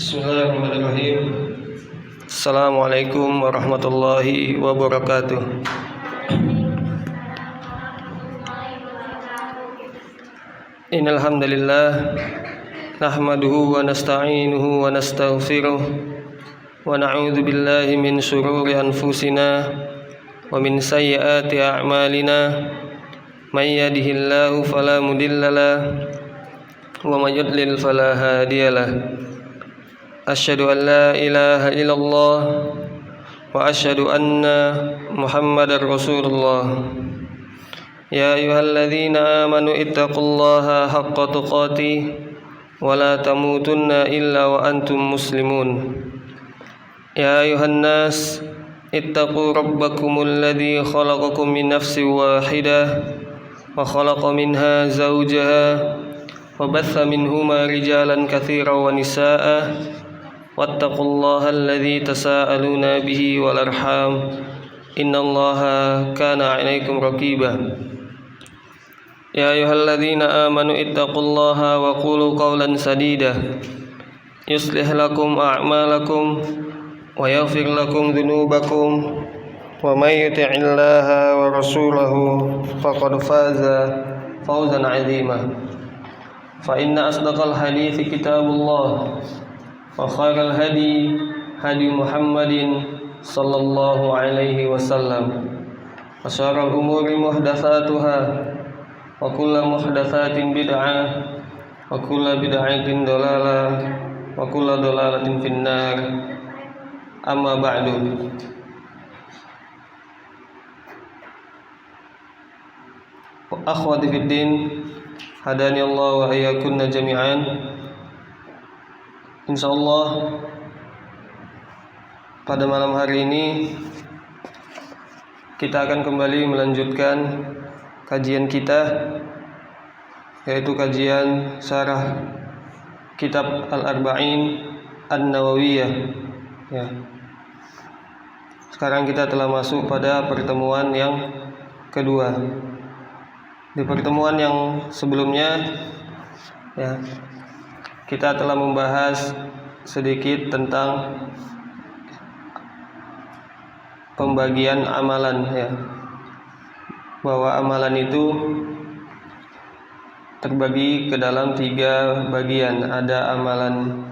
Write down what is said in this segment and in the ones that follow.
Bismillahirrahmanirrahim. Assalamualaikum warahmatullahi wabarakatuh. Innal hamdalillah nahmaduhu wa nasta'inuhu wa nastaghfiruh wa na'udzu billahi min shururi anfusina wa min sayyiati a'malina may yahdihillahu fala mudhillalah wa may yudlil fala hadiyalah. Asyhadu an la ilaha illallah wa asyhadu anna Muhammadar Rasulullah. Ya ayyuhalladzina amanu ittaqullaha haqqa tuqatih wa la tamutunna illa wa antum muslimun. Ya ayyuhan nas ittaqu rabbakumul ladzi khalaqakum min nafsin wahidah wa khalaqa minha zawjaha wa batha minhuma rijalan katsiran wa nisaa'a wattaqullaha alladzi tasaaluna bihi wal arham innallaha kana 'alaikum raqiba. Ya ayyuhalladzina amanu ittaqullaha wa qulu qawlan sadida yuslih lakum a'malakum wa yaghfir lakum dhunubakum wa may yuti'illaha wa rasulahu faqad faza fawzan 'azima. Fa inna asdaqal hadithi kitabullah wa khairal hadi Muhammadin sallallahu alaihi wasallam wa syarrul umuri muhdatsatuha wa kullu muhdatsatin bid'ah wa kullu bid'atin dhalalah wa kullu dhalalatin finnar. Amma ba'du. Akhwati fid din, hadani Allah wa iyyakunna jami'an. Insyaallah pada malam hari ini kita akan kembali melanjutkan kajian kita, yaitu kajian syarah kitab Al-Arba'in An-Nawawiyah ya. Sekarang kita telah masuk pada pertemuan yang kedua. Di pertemuan yang sebelumnya ya, kita telah membahas sedikit tentang pembagian amalan ya, bahwa amalan itu terbagi ke dalam 3 bagian. Ada amalan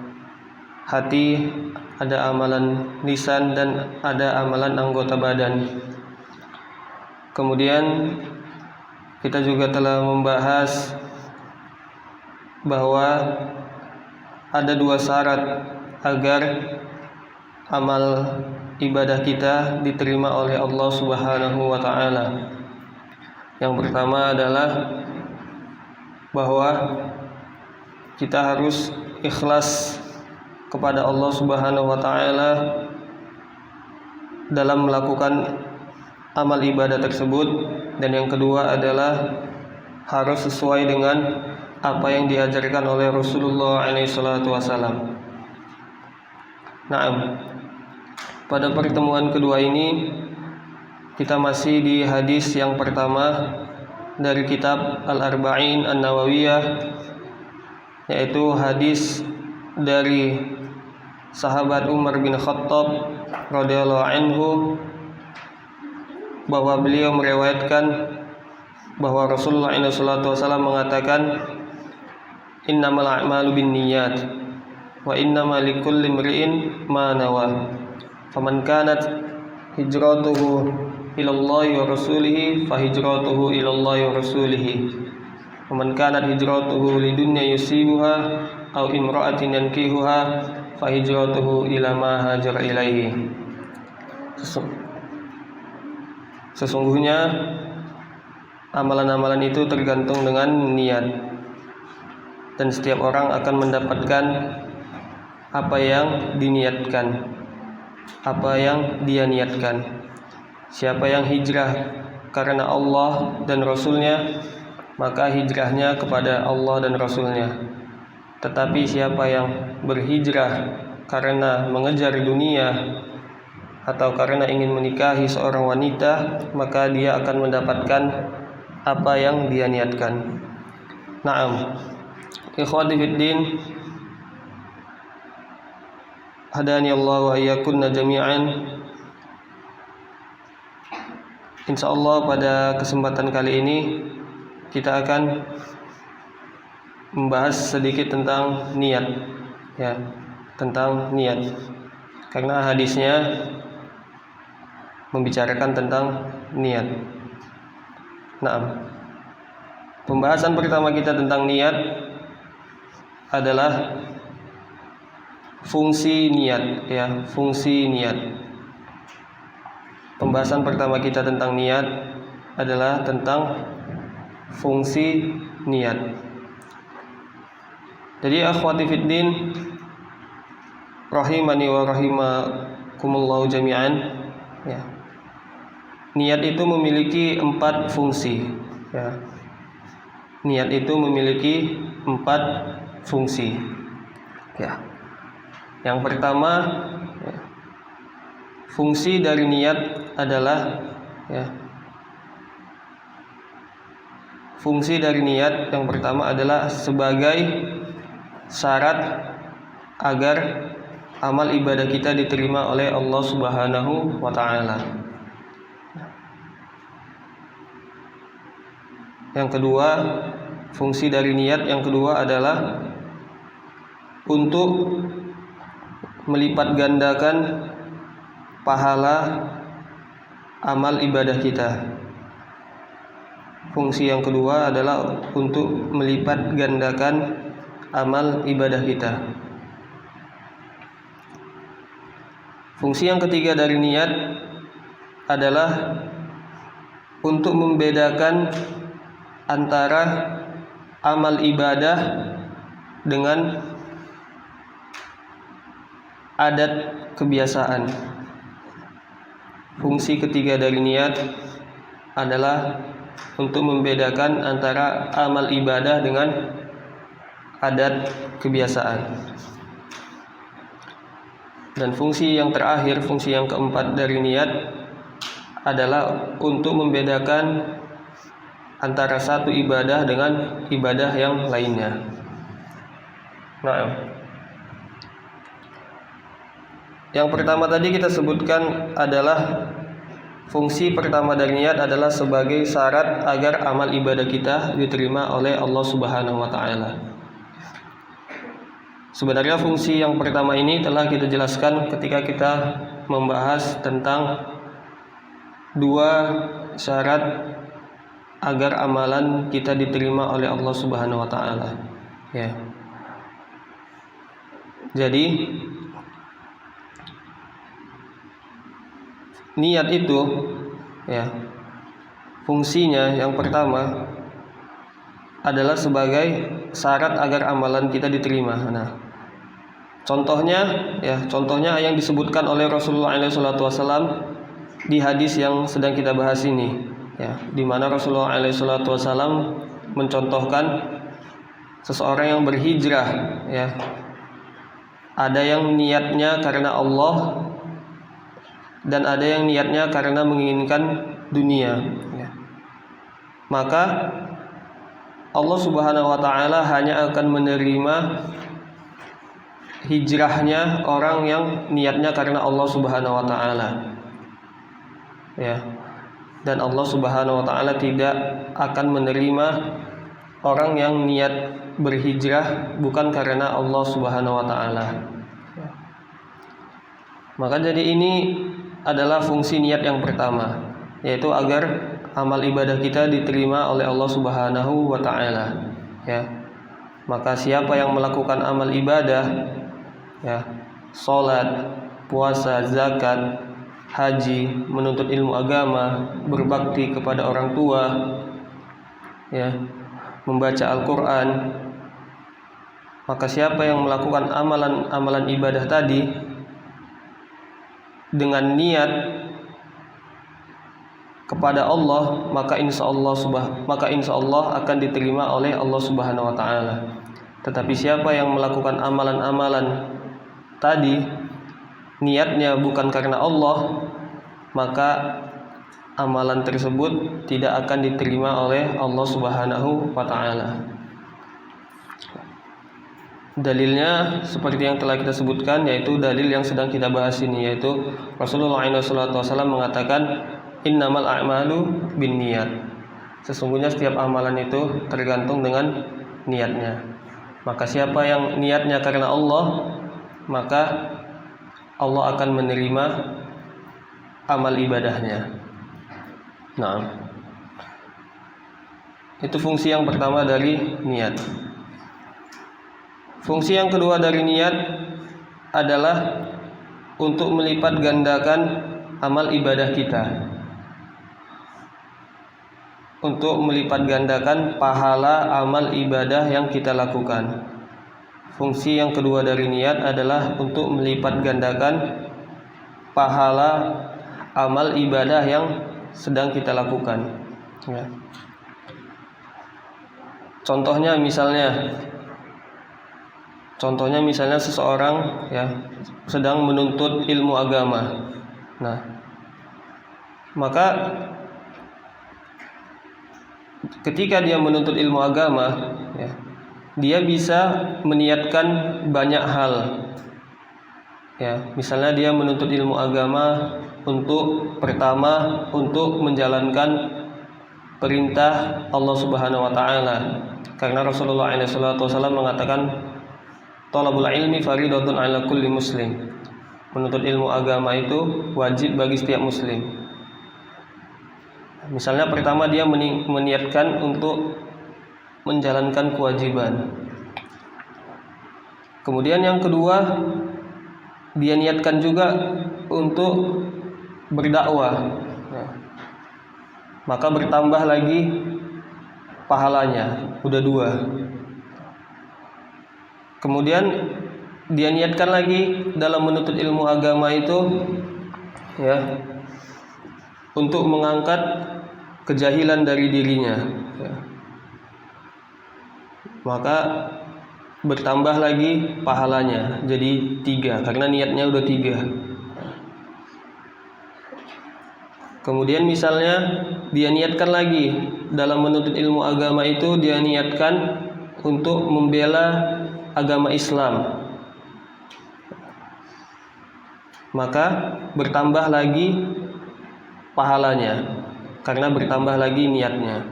hati, ada amalan lisan, dan ada amalan anggota badan. Kemudian kita juga telah membahas bahwa ada 2 syarat agar amal ibadah kita diterima oleh Allah Subhanahu wa taala. Yang pertama adalah bahwa kita harus ikhlas kepada Allah Subhanahu wa taala dalam melakukan amal ibadah tersebut, dan yang kedua adalah harus sesuai dengan apa yang diajarkan oleh Rasulullah SAW. Naam. Pada pertemuan kedua ini kita masih di hadis yang pertama dari kitab Al-Arba'in An-Nawawiyah, yaitu hadis dari sahabat Umar bin Khattab radhiyallahu anhu, bahwa beliau meriwayatkan bahwa Rasulullah SAW mengatakan, innamal a'malu binniyat wa innamal likulli imri'in ma nawa. Faman kanat hijratuhu ila Allah wa rasulih fa hijratuhu ila Allah wa rasulih. Faman kanat hijratuhu lidunya yusibuha aw imra'atin yankihuha fa hijratuhu ila ma hajara ilaihi. Sesungguhnya amalan-amalan itu tergantung dengan niat, dan setiap orang akan mendapatkan apa yang diniatkan, apa yang dia niatkan. Siapa yang hijrah karena Allah dan Rasulnya, maka hijrahnya kepada Allah dan Rasulnya. Tetapi siapa yang berhijrah karena mengejar dunia atau karena ingin menikahi seorang wanita, maka dia akan mendapatkan apa yang dia niatkan. Naam. Ikhwati fiddin, hadani Allah wa iyyakunna jami'an. Insyaallah pada kesempatan kali ini kita akan membahas sedikit tentang niat, ya, tentang niat. Karena hadisnya membicarakan tentang niat. Nah, pembahasan pertama kita tentang niat adalah fungsi niat, ya, fungsi niat. Pembahasan pertama kita tentang niat adalah tentang fungsi niat. Jadi akhwati fiddin rahimani wa rahimakumullah jami'an, ya. Niat itu memiliki 4 fungsi, ya. Niat itu memiliki 4 fungsi, ya. Yang pertama, ya, fungsi dari niat adalah, ya, fungsi dari niat yang pertama adalah sebagai syarat agar amal ibadah kita diterima oleh Allah Subhanahu wa taala. Yang kedua, fungsi dari niat yang kedua adalah untuk melipat gandakan pahala amal ibadah kita. Fungsi yang kedua adalah untuk melipat gandakan amal ibadah kita. Fungsi yang ketiga dari niat adalah untuk membedakan antara amal ibadah dengan adat kebiasaan. Fungsi ketiga dari niat adalah untuk membedakan antara amal ibadah dengan adat kebiasaan. Dan fungsi yang terakhir, fungsi yang keempat dari niat adalah untuk membedakan antara satu ibadah dengan ibadah yang lainnya. Nah, yang pertama tadi kita sebutkan adalah fungsi pertama dari niat adalah sebagai syarat agar amal ibadah kita diterima oleh Allah Subhanahu wa taala. Sebenarnya fungsi yang pertama ini telah kita jelaskan ketika kita membahas tentang 2 syarat agar amalan kita diterima oleh Allah Subhanahu wa taala, ya. Jadi niat itu, ya, fungsinya yang pertama adalah sebagai syarat agar amalan kita diterima. Nah, contohnya yang disebutkan oleh Rasulullah SAW di hadis yang sedang kita bahas ini, ya, di mana Rasulullah SAW mencontohkan seseorang yang berhijrah, ya. Ada yang niatnya karena Allah dan ada yang niatnya karena menginginkan dunia, ya. Maka Allah Subhanahu wa taala hanya akan menerima hijrahnya orang yang niatnya karena Allah Subhanahu wa taala, ya. Dan Allah Subhanahu wa taala tidak akan menerima orang yang niat berhijrah bukan karena Allah Subhanahu wa taala, ya. Maka jadi ini adalah fungsi niat yang pertama, yaitu agar amal ibadah kita diterima oleh Allah Subhanahu wa taala, ya. Maka siapa yang melakukan amal ibadah, ya, salat, puasa, zakat, haji, menuntut ilmu agama, berbakti kepada orang tua, ya, membaca Al-Qur'an, maka siapa yang melakukan amalan ibadah tadi dengan niat kepada Allah, maka insya Allah akan diterima oleh Allah Subhanahu wa taala. Tetapi siapa yang melakukan amalan-amalan tadi niatnya bukan karena Allah, maka amalan tersebut tidak akan diterima oleh Allah Subhanahu wa taala. Dalilnya seperti yang telah kita sebutkan, yaitu dalil yang sedang kita bahas ini, yaitu Rasulullah SAW mengatakan innamal a'malu binniyat. Sesungguhnya setiap amalan itu tergantung dengan niatnya. Maka siapa yang niatnya karena Allah, maka Allah akan menerima amal ibadahnya. Nah, itu fungsi yang pertama dari niat. Fungsi yang kedua dari niat adalah untuk melipat gandakan amal ibadah kita, untuk melipat gandakan pahala amal ibadah yang kita lakukan. Fungsi yang kedua dari niat adalah untuk melipat gandakan pahala amal ibadah yang sedang kita lakukan. Ya. Contohnya misalnya seseorang sedang menuntut ilmu agama. Nah, maka ketika dia menuntut ilmu agama, dia bisa meniatkan banyak hal. Misalnya dia menuntut ilmu agama pertama untuk menjalankan perintah Allah Subhanahu wa taala. Karena Rasulullah SAW mengatakan thalabul ilmi fardhatun 'ala kulli muslim. Menuntut ilmu agama itu wajib bagi setiap muslim. Misalnya pertama dia meniatkan untuk menjalankan kewajiban. Kemudian yang kedua, dia niatkan juga untuk berdakwah. Maka bertambah lagi pahalanya, udah 2. Kemudian dia niatkan lagi dalam menuntut ilmu agama itu untuk mengangkat kejahilan dari dirinya, maka bertambah lagi pahalanya jadi 3, karena niatnya udah 3. Kemudian misalnya dia niatkan lagi dalam menuntut ilmu agama itu, dia niatkan untuk membela agama Islam, maka bertambah lagi pahalanya karena bertambah lagi niatnya.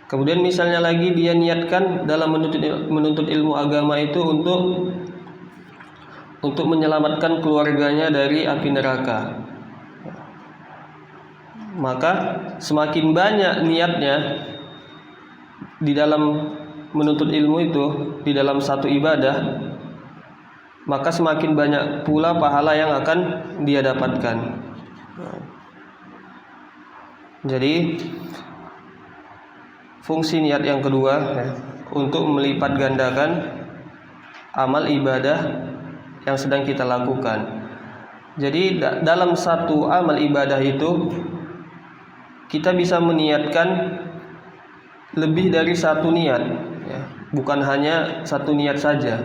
Kemudian misalnya lagi dia niatkan dalam menuntut ilmu agama itu untuk menyelamatkan keluarganya dari api neraka, maka semakin banyak niatnya di dalam menuntut ilmu itu, di dalam satu ibadah, maka semakin banyak pula pahala yang akan dia dapatkan. Jadi fungsi niat yang kedua untuk melipat gandakan amal ibadah yang sedang kita lakukan. Jadi dalam satu amal ibadah itu kita bisa meniatkan lebih dari satu niat, bukan hanya satu niat saja.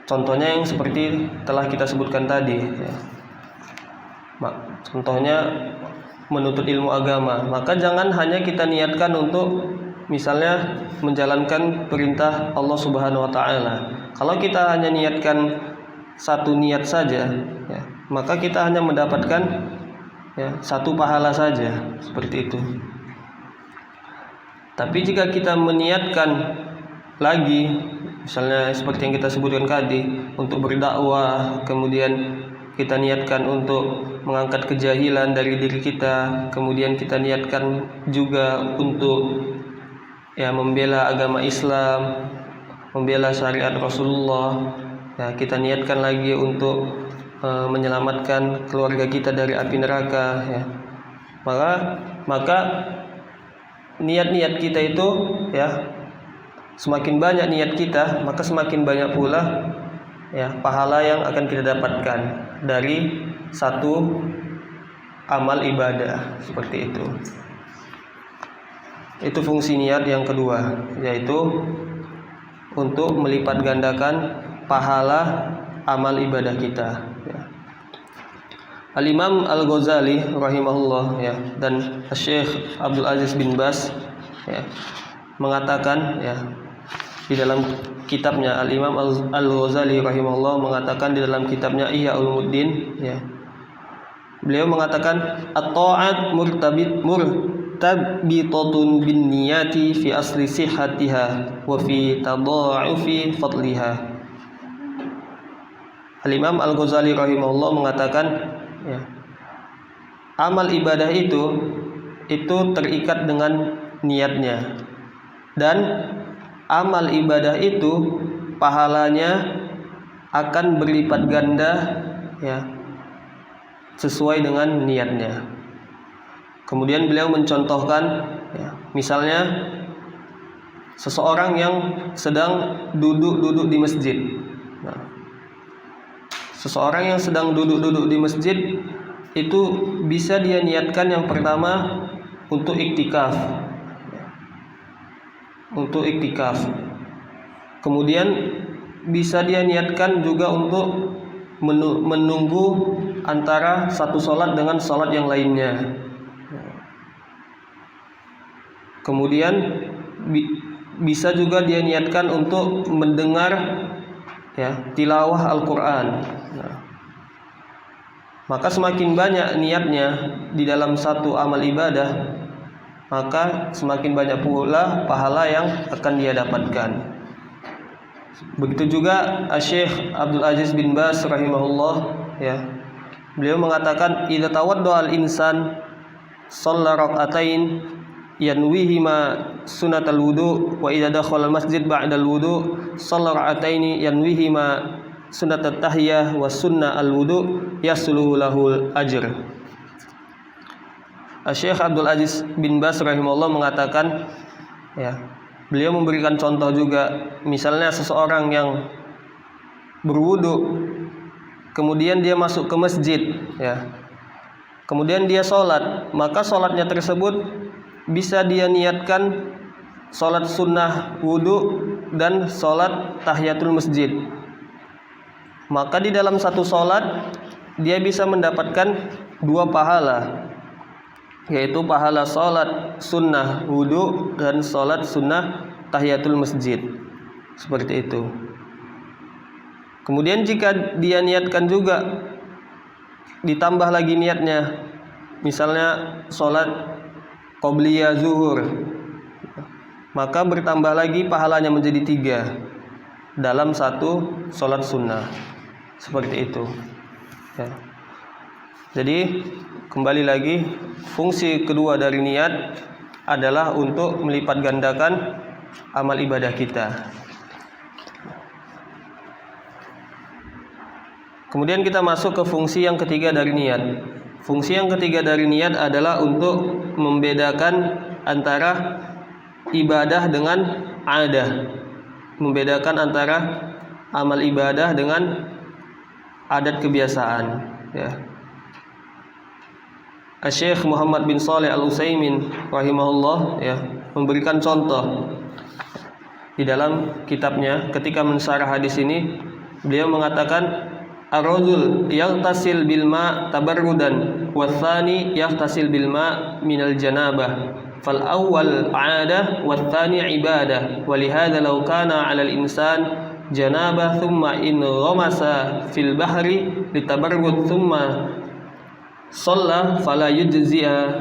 Contohnya yang seperti telah kita sebutkan tadi, contohnya menuntut ilmu agama, maka jangan hanya kita niatkan untuk misalnya menjalankan perintah Allah Subhanahu wa taala. Kalau kita hanya niatkan satu niat saja, maka kita hanya mendapatkan satu pahala saja, seperti itu. Tapi jika kita meniatkan lagi, misalnya seperti yang kita sebutkan tadi, untuk berdakwah, kemudian kita niatkan untuk mengangkat kejahilan dari diri kita, kemudian kita niatkan juga untuk membela agama Islam, membela syariat Rasulullah, kita niatkan lagi untuk menyelamatkan keluarga kita dari api neraka, maka niat-niat kita itu semakin banyak niat kita, maka semakin banyak pula pahala yang akan kita dapatkan dari satu amal ibadah, seperti itu. Itu fungsi niat yang kedua, yaitu untuk melipat gandakan pahala amal ibadah kita. Al-Imam Al-Ghazali rahimahullah dan Syekh Abdul Aziz bin Baz mengatakan di dalam kitabnya Al-Imam Al-Ghazali rahimahullah mengatakan di dalam kitabnya Ihya Ulumuddin, ya. Beliau mengatakan at-ta'at murtabitatun bin niyati fi asli sihhatiha wa fi tadha'ufi fadliha. Al-Imam Al-Ghazali rahimahullah mengatakan, ya, amal ibadah itu terikat dengan niatnya, dan amal ibadah itu pahalanya akan berlipat ganda, ya, sesuai dengan niatnya. Kemudian beliau mencontohkan, ya, misalnya seseorang yang sedang duduk di masjid. Nah, seseorang yang sedang duduk di masjid itu bisa dia niatkan yang pertama untuk iktikaf. Kemudian bisa dia niatkan juga untuk menunggu antara satu sholat dengan sholat yang lainnya. Kemudian bisa juga dia niatkan untuk mendengar, ya, tilawah Al-Quran. Nah, maka semakin banyak niatnya di dalam satu amal ibadah, maka semakin banyak pula pahala yang akan dia dapatkan. Begitu juga Syekh Abdul Aziz bin Baz rahimahullah, ya, beliau mengatakan idza tawadda al-insan shalla rak'atain yanwihima sunnatal wudu wa idza dakhala al-masjid ba'da al-wudu shalla rak'ataini yanwihima sunnatat tahiyah wa sunnah al-wudu yasluhu lahul ajr. Syekh Abdul Aziz bin Baz rahimahullah mengatakan, ya, beliau memberikan contoh juga, misalnya seseorang yang berwudu, kemudian dia masuk ke masjid, ya, kemudian dia sholat, maka sholatnya tersebut bisa dia niatkan sholat sunnah wudu dan sholat tahiyatul masjid. Maka di dalam satu sholat dia bisa mendapatkan dua pahala, yaitu pahala sholat sunnah wudu dan sholat sunnah tahiyatul masjid. Seperti itu. Kemudian jika dia niatkan juga, ditambah lagi niatnya, misalnya sholat qobliyah zuhur, maka bertambah lagi pahalanya menjadi 3 dalam satu sholat sunnah. Seperti itu, ya. Jadi kembali lagi, fungsi kedua dari niat adalah untuk melipat gandakan amal ibadah kita. Kemudian kita masuk ke fungsi yang ketiga dari niat. Fungsi yang ketiga dari niat adalah untuk membedakan antara ibadah dengan adah, membedakan antara amal ibadah dengan adat kebiasaan, ya. Syekh Muhammad bin Shalih Al-Utsaimin rahimahullah, ya, memberikan contoh di dalam kitabnya ketika mensyarah hadis ini. Beliau mengatakan ar-rajul yaghtasil bil ma tabarrudan watsani yaghtasil bil ma minal janabah fal awwal 'adah watsani ibadah walihada law kana 'alal insan janabah thumma in ghamasa fil bahri litabarrud thumma shalla fala yujzihu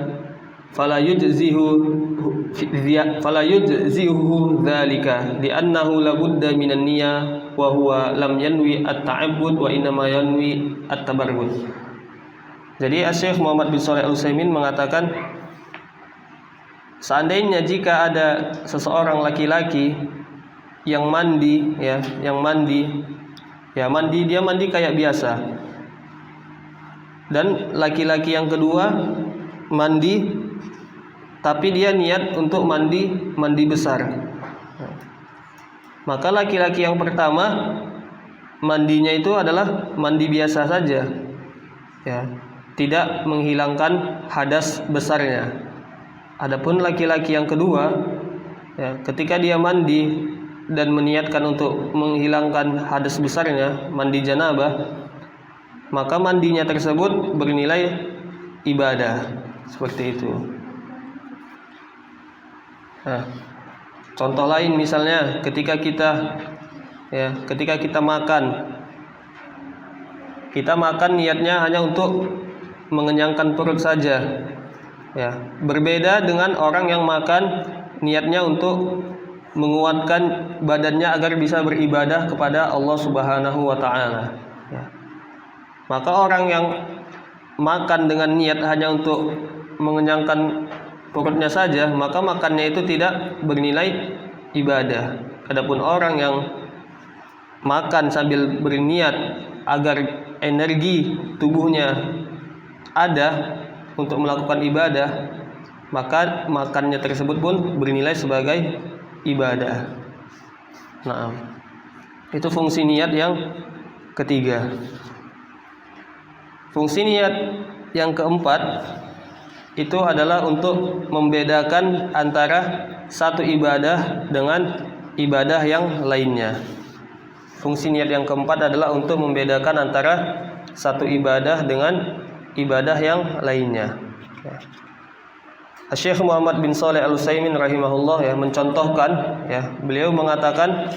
dzalika li'annahu labudda minan niyyah wa huwa lam yanwi at-ta'abbud wa innama yanwi at-tabarrud. Jadi Syekh Muhammad bin Shalih Al-Utsaimin mengatakan, seandainya jika ada seseorang laki-laki yang mandi, ya, dia mandi kayak biasa, dan laki-laki yang kedua mandi tapi dia niat untuk mandi besar. Maka laki-laki yang pertama mandinya itu adalah mandi biasa saja, ya, tidak menghilangkan hadas besarnya. Adapun laki-laki yang kedua, ya, ketika dia mandi dan meniatkan untuk menghilangkan hadas besarnya, mandi janabah, maka mandinya tersebut bernilai ibadah. Seperti itu. Nah, Contoh lain misalnya ketika kita makan niatnya hanya untuk mengenyangkan perut saja. Ya, berbeda dengan orang yang makan niatnya untuk menguatkan badannya agar bisa beribadah kepada Allah Subhanahu wa taala. Ya. Maka orang yang makan dengan niat hanya untuk mengenyangkan perutnya saja, maka makannya itu tidak bernilai ibadah. Adapun orang yang makan sambil berniat agar energi tubuhnya ada untuk melakukan ibadah, maka makannya tersebut pun bernilai sebagai ibadah. Nah, itu fungsi niat yang ketiga. Fungsi niat yang keempat itu adalah untuk membedakan antara satu ibadah dengan ibadah yang lainnya. Fungsi niat yang keempat adalah untuk membedakan antara satu ibadah dengan ibadah yang lainnya. Syekh Muhammad bin Shalih Al-Utsaimin rahimahullah mencontohkan, beliau mengatakan,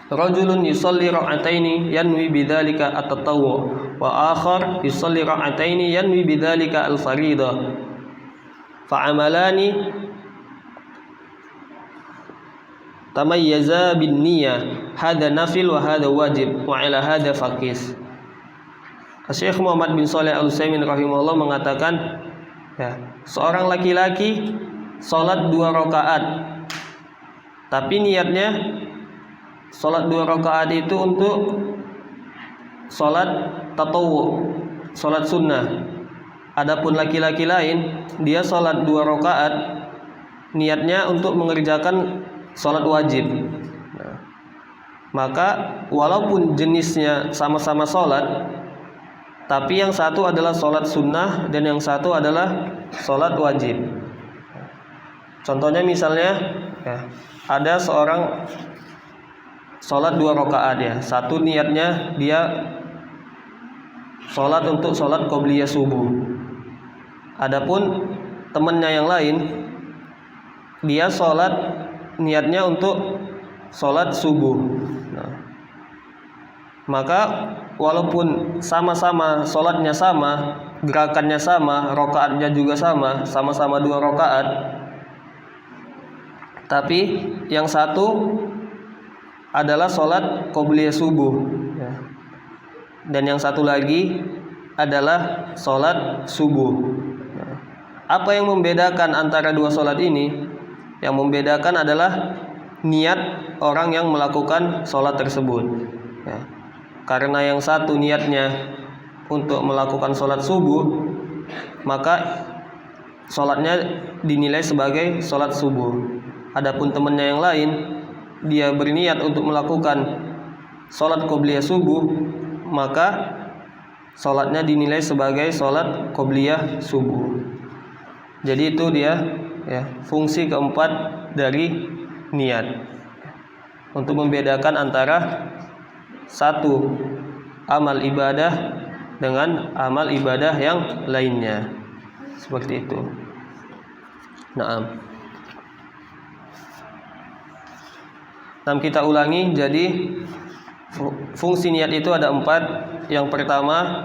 rajulun yusalli ra'ataini yanwi bidzalika at-tatawwu wa akhar yusalli ra'ataini yanwi bidzalika al-fariidah fa'amalani tamayyaza bin niyyah hadza nafil wa hadza wajib wa ala hadza faqis. Syekh Muhammad bin Shalih Al-Utsaimin rahimahullah mengatakan, seorang laki-laki salat 2 rakaat, tapi niatnya salat 2 rakaat itu untuk salat tatawwu, salat sunnah. Adapun laki-laki lain, dia salat 2 rakaat, niatnya untuk mengerjakan salat wajib. Maka walaupun jenisnya sama-sama salat, tapi yang satu adalah salat sunnah dan yang satu adalah salat wajib. Contohnya misalnya, ada seorang salat 2 rakaat, satu niatnya dia salat untuk salat qobliyah subuh. Adapun temannya yang lain, dia salat niatnya untuk salat subuh. Maka walaupun sama-sama salatnya sama, gerakannya sama, rakaatnya juga sama, sama-sama 2 rakaat, tapi yang satu adalah salat qobliyah subuh, dan yang satu lagi adalah salat subuh. Apa yang membedakan antara 2 salat ini? Yang membedakan adalah niat orang yang melakukan salat tersebut. Karena yang satu niatnya untuk melakukan salat subuh, maka salatnya dinilai sebagai salat subuh. Adapun temannya yang lain, dia berniat untuk melakukan salat qobliyah subuh, maka salatnya dinilai sebagai salat qobliyah subuh. Jadi itu dia, fungsi keempat dari niat, untuk membedakan antara satu amal ibadah dengan amal ibadah yang lainnya. Seperti itu. Nah, kita ulangi. Jadi fungsi niat itu ada 4. Yang pertama,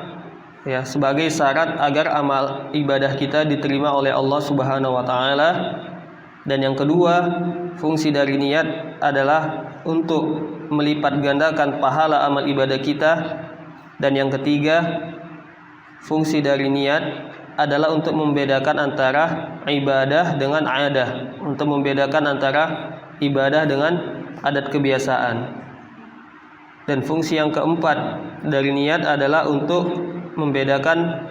sebagai syarat agar amal ibadah kita diterima oleh Allah Subhanahu wa taala. Dan yang kedua, fungsi dari niat adalah untuk melipat gandakan pahala amal ibadah kita. Dan yang ketiga, fungsi dari niat adalah untuk membedakan antara ibadah dengan adah, untuk membedakan antara ibadah dengan adat kebiasaan. Dan fungsi yang keempat dari niat adalah untuk membedakan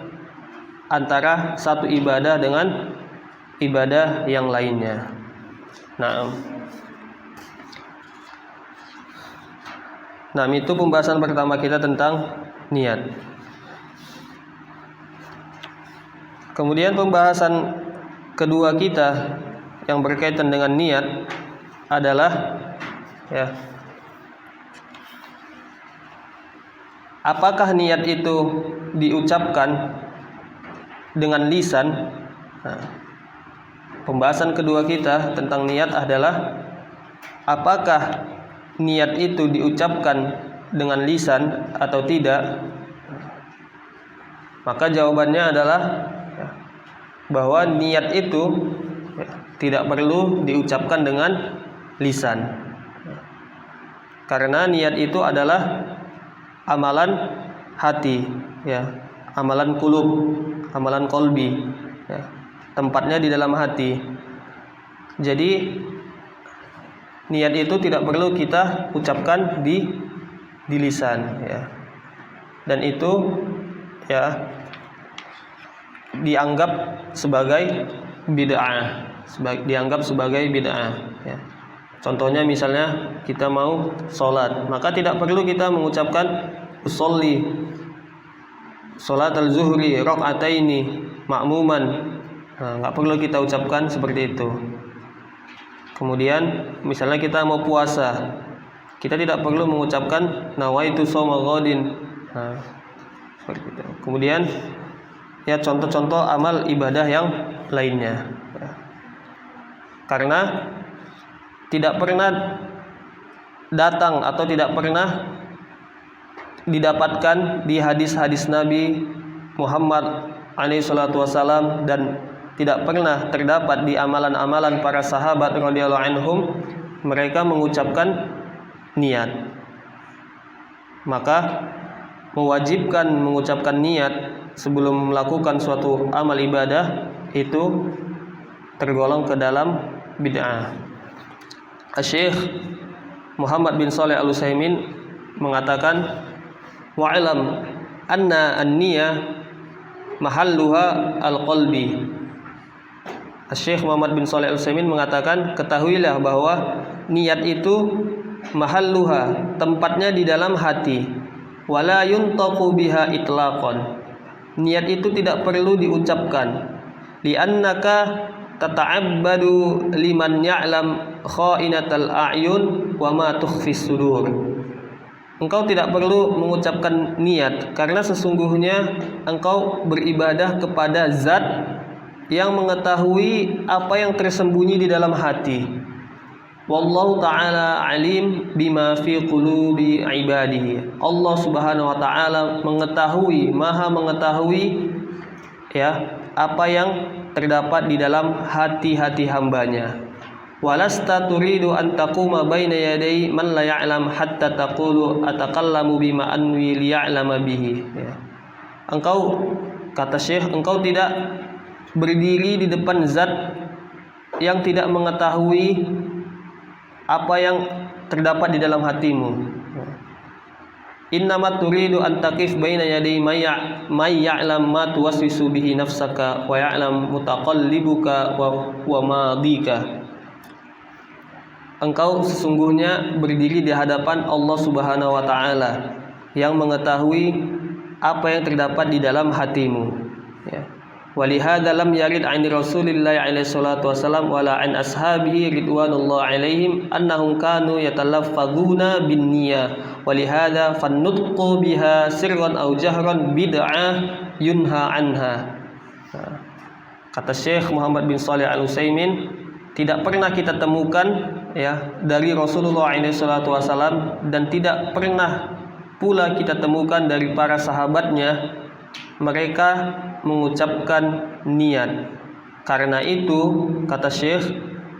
antara satu ibadah dengan ibadah yang lainnya. Nah, itu pembahasan pertama kita tentang niat. Kemudian pembahasan kedua kita yang berkaitan dengan niat adalah apakah niat itu diucapkan dengan lisan Pembahasan kedua kita tentang niat adalah apakah niat itu diucapkan dengan lisan atau tidak? Maka jawabannya adalah bahwa niat itu tidak perlu diucapkan dengan lisan. Karena niat itu adalah amalan hati, ya, amalan qulub, amalan qalbi, ya. Tempatnya di dalam hati. Jadi niat itu tidak perlu kita ucapkan di lisan, ya. Dan itu ya dianggap sebagai bid'ah, dianggap sebagai bid'ah, ya. Contohnya misalnya kita mau sholat, maka tidak perlu kita mengucapkan usolli sholat al-zuhri rakaataini ma'muman. Nggak perlu kita ucapkan seperti itu. Kemudian misalnya kita mau puasa, kita tidak perlu mengucapkan nawaitu shauma ghadin. Seperti itu. Kemudian ya contoh-contoh amal ibadah yang lainnya, ya. Karena tidak pernah datang atau tidak pernah didapatkan di hadis-hadis Nabi Muhammad SAW dan tidak pernah terdapat di amalan-amalan para sahabat radhiyallahu anhum mereka mengucapkan niat. Maka mewajibkan mengucapkan niat sebelum melakukan suatu amal ibadah itu tergolong ke dalam bid'ah. Syekh Muhammad bin Shalih Al-Utsaimin mengatakan wa'lam anna an-niyah mahalluha al-qalbi. Syekh Muhammad bin Shalih Al-Utsaimin mengatakan ketahuilah bahwa niat itu mahalluha, tempatnya di dalam hati. Wala yuntaqu biha itlaqan. Niat itu tidak perlu diucapkan. Li'annaka tata'abbadu liman ya'lam kha'inatal a'yun wa ma tukhfis sudur. Engkau tidak perlu mengucapkan niat karena sesungguhnya engkau beribadah kepada zat yang mengetahui apa yang tersembunyi di dalam hati. Wallahu ta'ala alim bima fi qulubi ibadihi. Allah Subhanahu wa ta'ala mengetahui, maha mengetahui, ya, apa yang terdapat di dalam hati-hati hambanya. Walasta turidu an taquma baina yaday man la ya'lam hatta taqulu atakallamu bima anwi liya'lama bihi, ya. Engkau, kata Syekh, engkau tidak berdiri di depan zat yang tidak mengetahui apa yang terdapat di dalam hatimu. Innama turidu an taqif baina yaday may ya'lam ma tuwaswisu bihi nafsaka wa ya'lam mutaqallibuka wa madika. Engkau sesungguhnya berdiri di hadapan Allah Subhanahu wa ta'ala yang mengetahui apa yang terdapat di dalam hatimu, ya. Walihada lam yarid 'ani Rasulillah alaihi salatu wasalam wala an ashabihi ridwanullah alaihim annahum kanu yatalaffazuna bin niyyah. Walihada fannutqu biha sirran aw jahran bid'ah yunha anha. Kata Syekh Muhammad bin Shalih Al-Utsaimin, tidak pernah kita temukan, ya, dari Rasulullah SAW dan tidak pernah pula kita temukan dari para sahabatnya mereka mengucapkan niat. Karena itu kata Syekh,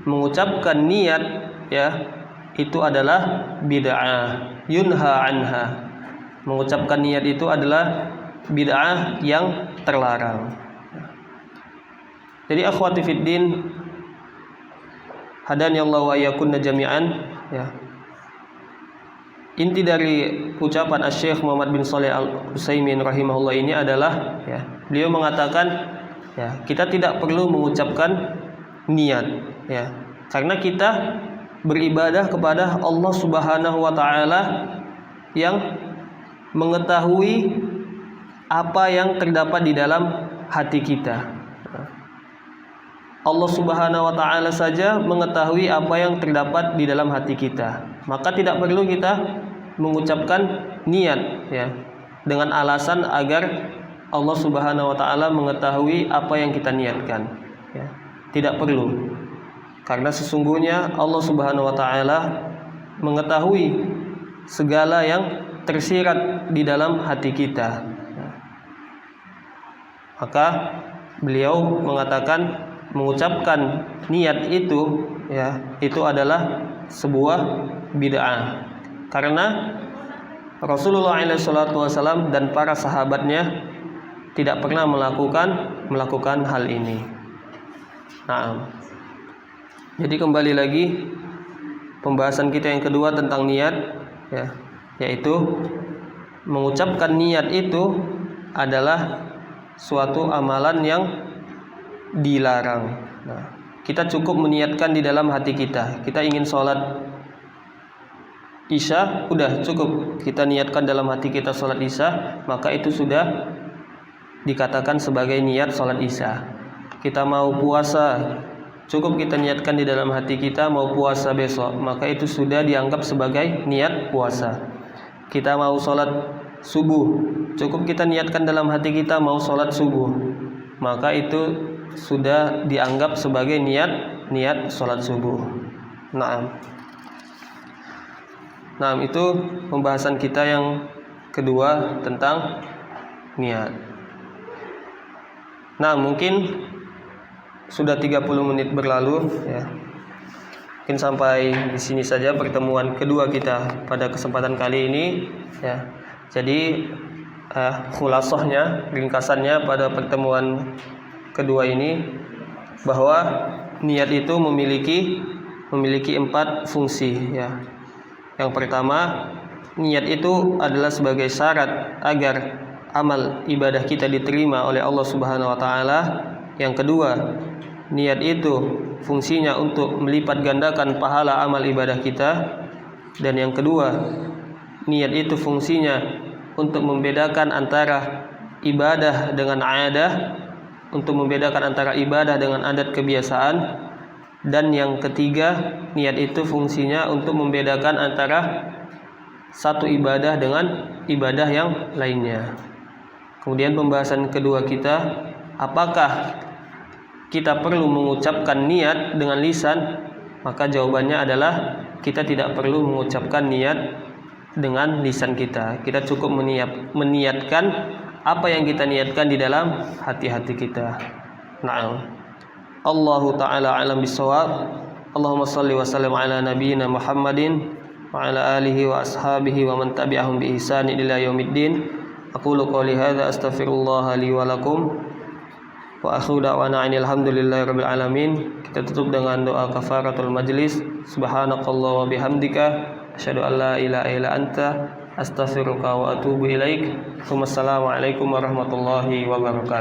mengucapkan niat, ya, itu adalah bid'ah yunha anha. Mengucapkan niat itu adalah bid'ah yang terlarang. Jadi akhwati fiddin hadani Allah wa iyyakunna jami'an, ya. Inti dari ucapan Syekh Muhammad bin Shalih Al-Utsaimin rahimahullah ini adalah, ya, beliau mengatakan, ya, kita tidak perlu mengucapkan niat, ya, karena kita beribadah kepada Allah Subhanahu wa ta'ala yang mengetahui apa yang terdapat di dalam hati kita. Allah Subhanahu wa ta'ala saja mengetahui apa yang terdapat di dalam hati kita. Maka tidak perlu kita mengucapkan niat, ya, dengan alasan agar Allah Subhanahu wa ta'ala mengetahui apa yang kita niatkan, ya. Tidak perlu. Karena sesungguhnya Allah Subhanahu wa taala mengetahui segala yang tersirat di dalam hati kita. Maka beliau mengatakan mengucapkan niat itu itu adalah sebuah bid'ah. Karena Rasulullah SAW dan para sahabatnya tidak pernah melakukan hal ini. Nah, jadi kembali lagi pembahasan kita yang kedua tentang niat, yaitu mengucapkan niat itu adalah suatu amalan yang dilarang. Nah, kita cukup meniatkan di dalam hati kita. Kita ingin sholat Isya, udah cukup kita niatkan dalam hati kita sholat Isya, maka itu sudah dikatakan sebagai niat sholat Isya. Kita mau puasa, cukup kita niatkan di dalam hati kita mau puasa besok, maka itu sudah dianggap sebagai niat puasa. Kita mau sholat subuh, cukup kita niatkan dalam hati kita mau sholat subuh, maka itu sudah dianggap sebagai niat sholat subuh. Nah, itu pembahasan kita yang kedua tentang niat. Nah, mungkin sudah 30 menit berlalu ya. Mungkin sampai di sini saja pertemuan kedua kita pada kesempatan kali ini ya. Jadi khulasahnya, ringkasannya pada pertemuan kedua ini bahwa niat itu memiliki 4 fungsi ya. Yang pertama, niat itu adalah sebagai syarat agar amal ibadah kita diterima oleh Allah Subhanahu wa taala. Yang kedua, niat itu fungsinya untuk melipat gandakan pahala amal ibadah kita. Dan yang kedua, niat itu fungsinya untuk membedakan antara ibadah dengan adat, untuk membedakan antara ibadah dengan adat kebiasaan. Dan yang ketiga, niat itu fungsinya untuk membedakan antara satu ibadah dengan ibadah yang lainnya. Kemudian pembahasan kedua kita, apakah kita perlu mengucapkan niat dengan lisan? Maka jawabannya adalah kita tidak perlu mengucapkan niat dengan lisan kita. Kita cukup meniatkan apa yang kita niatkan di dalam hati-hati kita. Allahu ta'ala alam bisawab. Allahumma salli wa sallim ala nabiyyina Muhammadin wa ala alihi wa ashabihi wa man tabi'ahum bi ihsan ila yaumiddin. Aqulu qouli hadza astaghfirullah li wa lakum wa akhiru da'wana alhamdulillahi rabbil alamin. Kita tutup dengan doa kafaratul majlis. Subhanakallah wa bihamdika asyhadu an la ilaha illa anta astaghfiruka wa atubu ilaik. Wassalamualaikum warahmatullahi wabarakatuh.